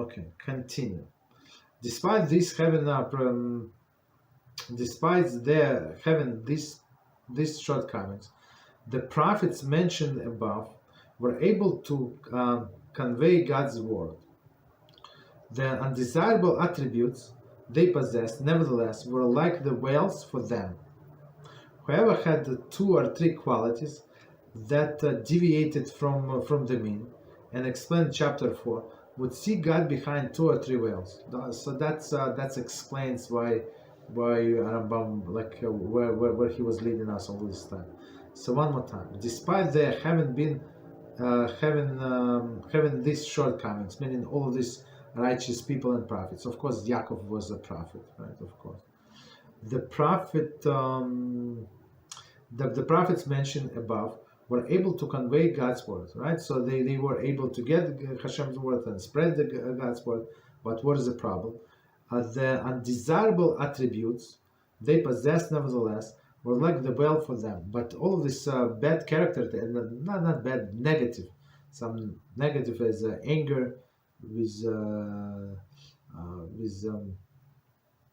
Okay, continue. Despite this despite their having these shortcomings, the prophets mentioned above were able to convey God's word. The undesirable attributes they possessed, nevertheless, were like the whales for them. Whoever had the 2 or 3 qualities that deviated from the mean, and explained chapter 4, would see God behind 2 or 3 whales. So that explains why Rambam, like where he was leading us all this time. So one more time, despite there having been having these shortcomings, meaning all of these righteous people and prophets. Of course, Yaakov was a prophet, right? Of course, the prophet, the prophets mentioned above were able to convey God's word, right? So they were able to get Hashem's word and spread God's word. But what is the problem? The undesirable attributes they possessed, nevertheless, were like the well for them. But all of this bad character, not bad, negative. Some negative as anger with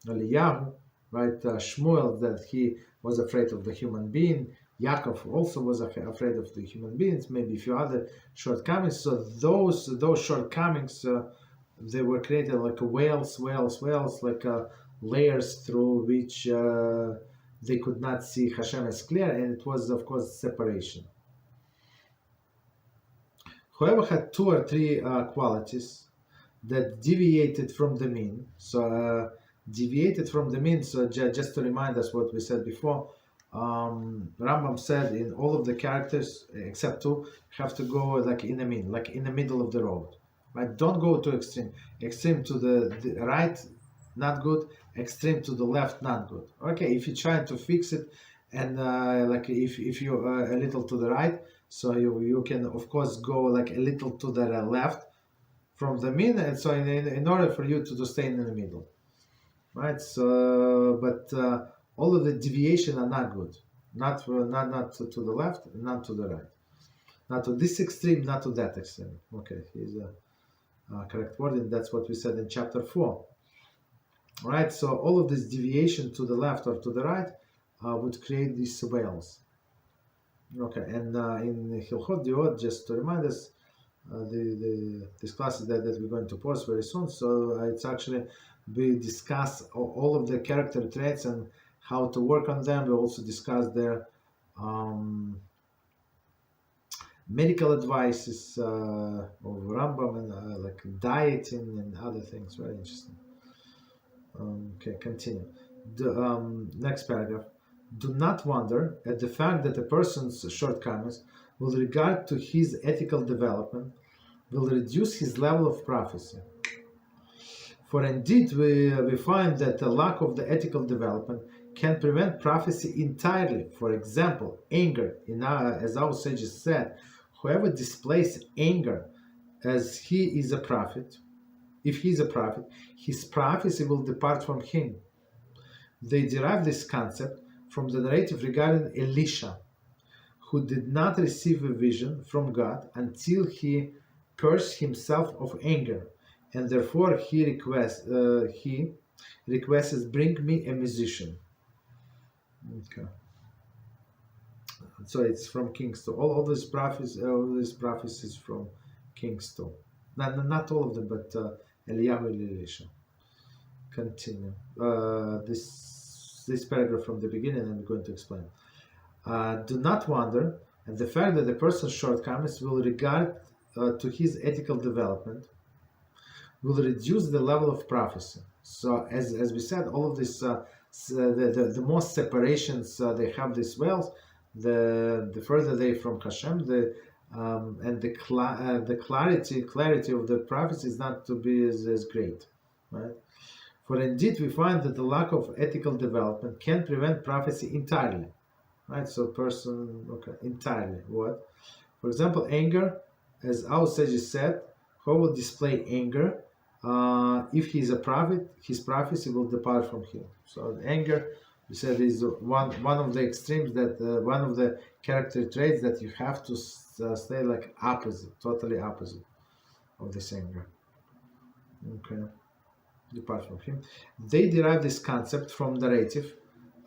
Eliyahu, right? Shmuel, that he was afraid of the human being. Yaakov also was afraid of the human beings. Maybe a few other shortcomings. So those shortcomings, they were created like whales, like layers through which they could not see Hashem as clear, and it was, of course, separation. Whoever had 2 or 3 qualities that deviated from the mean, so deviated from the mean, so just to remind us what we said before, Rambam said in all of the characters except 2 have to go like in the mean, like in the middle of the road, right? Don't go to extreme to the right, not good, extreme to the left, not good. Okay, if you try to fix it, and like if you're a little to the right, so you can of course go like a little to the left from the mean, and so in order for you to stay in the middle, right? So but all of the deviation are not good, not to the left, not to the right, not to this extreme, not to that extreme. Okay, here's a correct wording. That's what we said in chapter 4. Right, so all of this deviation to the left or to the right would create these whales. Okay, and in Hilchot Diot, just to remind us, this class is that we're going to post very soon. So it's actually we discuss all of the character traits and how to work on them. We also discuss their medical advices of Rambam and like dieting and other things. Very interesting. Okay, continue. The next paragraph. Do not wonder at the fact that a person's shortcomings, with regard to his ethical development, will reduce his level of prophecy. For indeed, we find that the lack of the ethical development can prevent prophecy entirely. For example, anger, as our sages said, whoever displays anger as he is a prophet, if he is a prophet, his prophecy will depart from him. They derive this concept from the narrative regarding Elisha, who did not receive a vision from God until he purged himself of anger, and therefore he requests, bring me a musician. Okay. So it's from Kings 2. All these prophecies from Kings 2. Not all of them, but Eliyahu and Elisha. Continue. This paragraph from the beginning, I'm going to explain. Do not wonder at the fact that the person's shortcomings will regard to his ethical development will reduce the level of prophecy. So as we said, all of this, the more separations they have these wells, the further they from Hashem, and the clarity of the prophecy is not to be as great, right? For indeed, we find that the lack of ethical development can prevent prophecy entirely, right? So entirely. What? For example, anger, as our sages said, who will display anger, if he is a prophet, his prophecy will depart from him. So anger, we said, is one of the extremes, that one of the character traits that you have to stay like opposite, totally opposite of this anger. Okay, depart from him. They derive this concept from narrative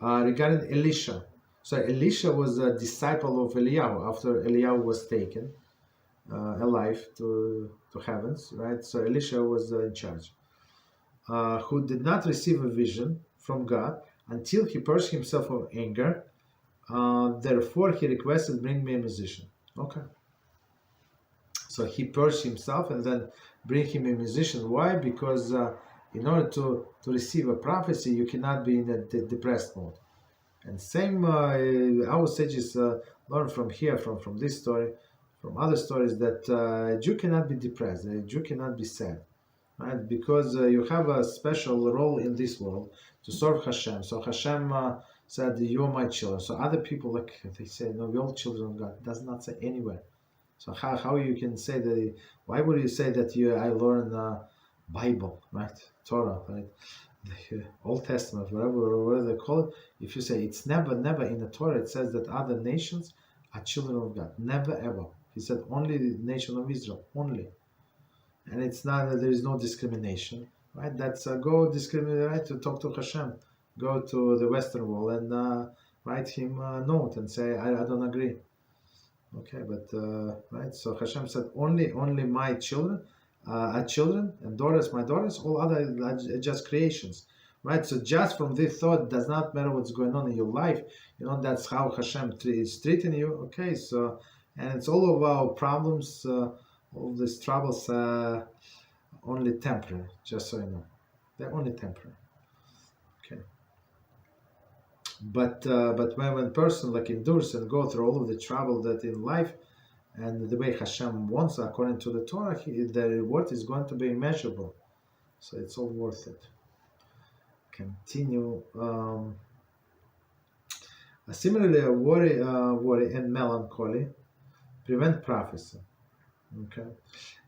regarding Elisha. So Elisha was a disciple of Eliyahu after Eliyahu was taken alive to heavens, right? So Elisha was in charge, who did not receive a vision from God until he purged himself of anger. Therefore, he requested, "Bring me a musician." Okay. So he purged himself and then bring him a musician. Why? Because in order to receive a prophecy, you cannot be in a depressed mode. And same, our sages learn from here, from this story, from other stories, that a Jew cannot be depressed, a Jew cannot be sad, right? Because you have a special role in this world to serve HaShem. So HaShem said, "You're my children." So other people, like they say, "No, we're all children of God." It does not say anywhere. So how you can say that? Why would you say that I learn Bible, right? Torah, right? The Old Testament, whatever they call it. If you say it's never in the Torah, it says that other nations are children of God. Never ever. He said only the nation of Israel, only. And it's not that there is no discrimination, right? That's go discriminate, right? To talk to Hashem, go to the Western wall and write him a note and say I don't agree. Okay, but right. So Hashem said only my children are children and daughters, my daughters. All other are just creations, right? So just from this thought, does not matter what's going on in your life. That's how Hashem is treating you. Okay, so and it's all of our problems, all these troubles, only temporary. Just so you know, they're only temporary. Okay. But when a person like endures and go through all of the trouble that in life, and the way Hashem wants, according to the Torah, the reward is going to be immeasurable. So it's all worth it. Continue. Similarly, worry and melancholy prevent prophecy. Okay,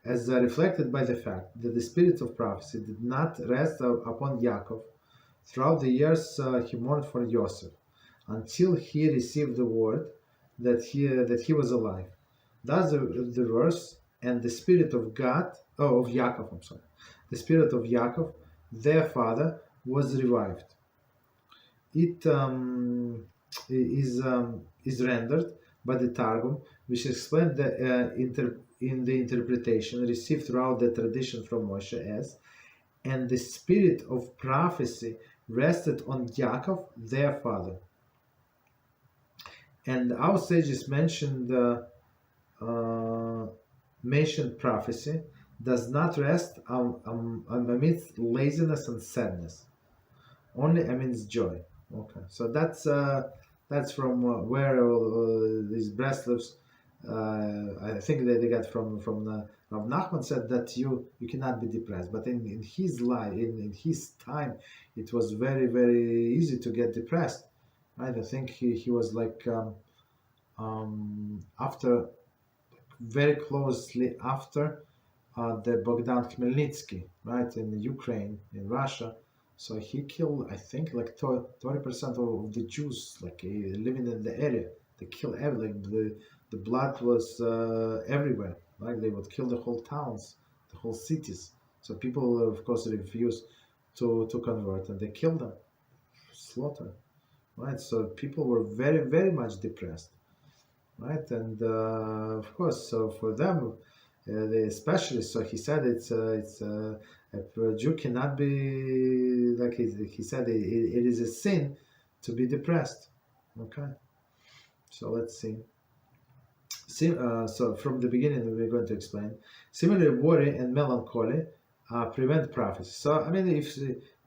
as reflected by the fact that the spirit of prophecy did not rest upon Yaakov throughout the years he mourned for Joseph, until he received the word that he was alive. Thus the verse, "And the spirit of Yaakov, I'm sorry, the spirit of Yaakov, their father, was revived." It is rendered by the Targum, which explained in the interpretation received throughout the tradition from Moshe as, "And the spirit of prophecy rested on Yaakov, their father." And our sages mentioned prophecy does not rest amidst laziness and sadness, only amidst joy. Okay, so that's from where these breastlips. I think that they got from Rav Nachman said that you cannot be depressed, but in his life, in his time, it was very easy to get depressed, right? I think he was like after very closely after the Bogdan Khmelnytsky, right, in Ukraine, in Russia. So he killed, I think, like 20% of the Jews, like living in the area. They killed like the blood was everywhere. Like they would kill the whole towns, the whole cities. So people, of course, refused to convert, and they killed them, slaughter, right? So people were very much depressed, right? And of course, so for them, the specialists. So he said a Jew cannot be like he said it is a sin to be depressed. Okay, so let's see. So from the beginning we're going to explain. Similarly, worry and melancholy prevent prophecy. So I mean,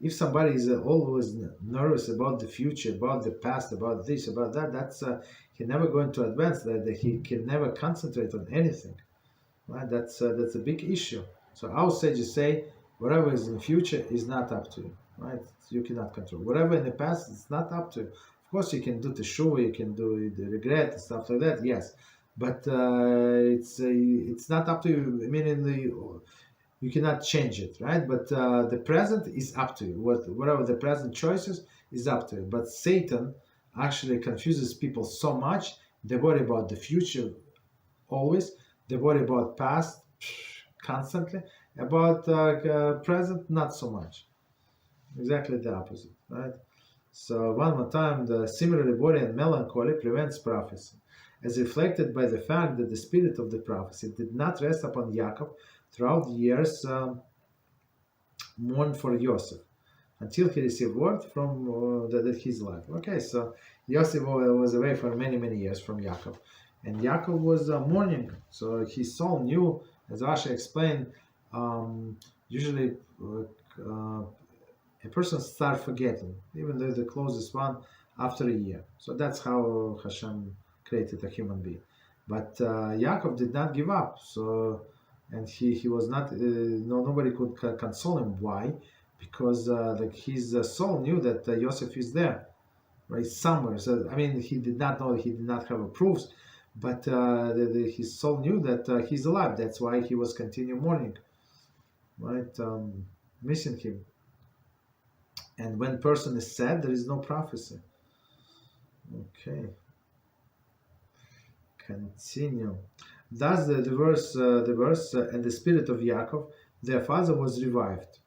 if somebody is always nervous about the future, about the past, about this, about that, that's he never going to advance. That he can never concentrate on anything. Right? That's a big issue. So our sages say whatever is in the future is not up to you. Right? You cannot control. Whatever in the past, it's not up to you. Of course, you can do the show, you can do the regret and stuff like that. Yes, but it's not up to you. I mean, you cannot change it, right? But the present is up to you. Whatever the present choices is up to you. But Satan actually confuses people so much. They worry about the future always. They worry about past constantly. About present, not so much. Exactly the opposite, right? So one more time, the similarly worry and melancholy prevents prophecy, as reflected by the fact that the spirit of the prophecy did not rest upon Yaakov throughout the years mourned for Yosef, until he received word from that his life. Okay, so Yosef was away for many, many years from Yaakov, and Yaakov was mourning. So his soul knew, as Rashi explained, usually a person starts forgetting, even though the closest one, after a year. So that's how Hashem created a human being. But Yaakov did not give up. So, and he was not. Nobody could console him. Why? Because like his soul knew that Yosef is there, right, somewhere. So I mean, he did not know. He did not have a proofs, but his soul knew that he's alive. That's why he was continue mourning, right, missing him. And when person is sad, there is no prophecy. Okay, continue. Thus the verse, and the spirit of Yaakov, their father, was revived.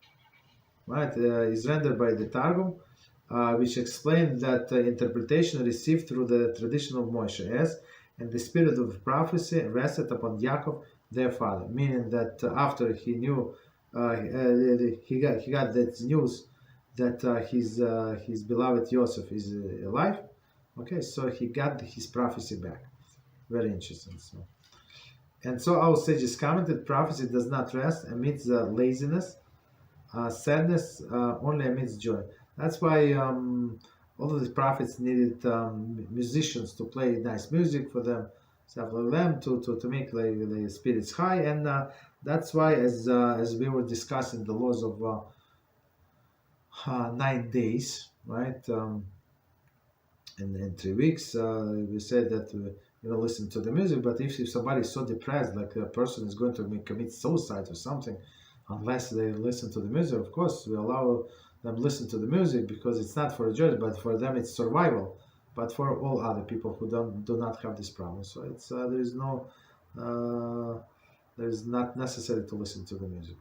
Right, is rendered by the Targum, which explained that interpretation received through the tradition of Moshe as, and the spirit of prophecy rested upon Yaakov, their father. Meaning that after he knew, he got that news that his beloved Joseph is alive. Okay, so he got his prophecy back. Very interesting. So, and so our sages commented, prophecy does not rest amidst laziness, sadness, only amidst joy. That's why all of the prophets needed musicians to play nice music for them, stuff like them, to make like the spirits high, and that's why, as we were discussing the laws of 9 days, right? In 3 weeks, we said that listen to the music. But if somebody is so depressed, like a person is going to commit suicide or something, unless they listen to the music, of course, we allow them listen to the music because it's not for a joy, but for them it's survival. But for all other people who do not have this problem, so it's there is not necessary to listen to the music.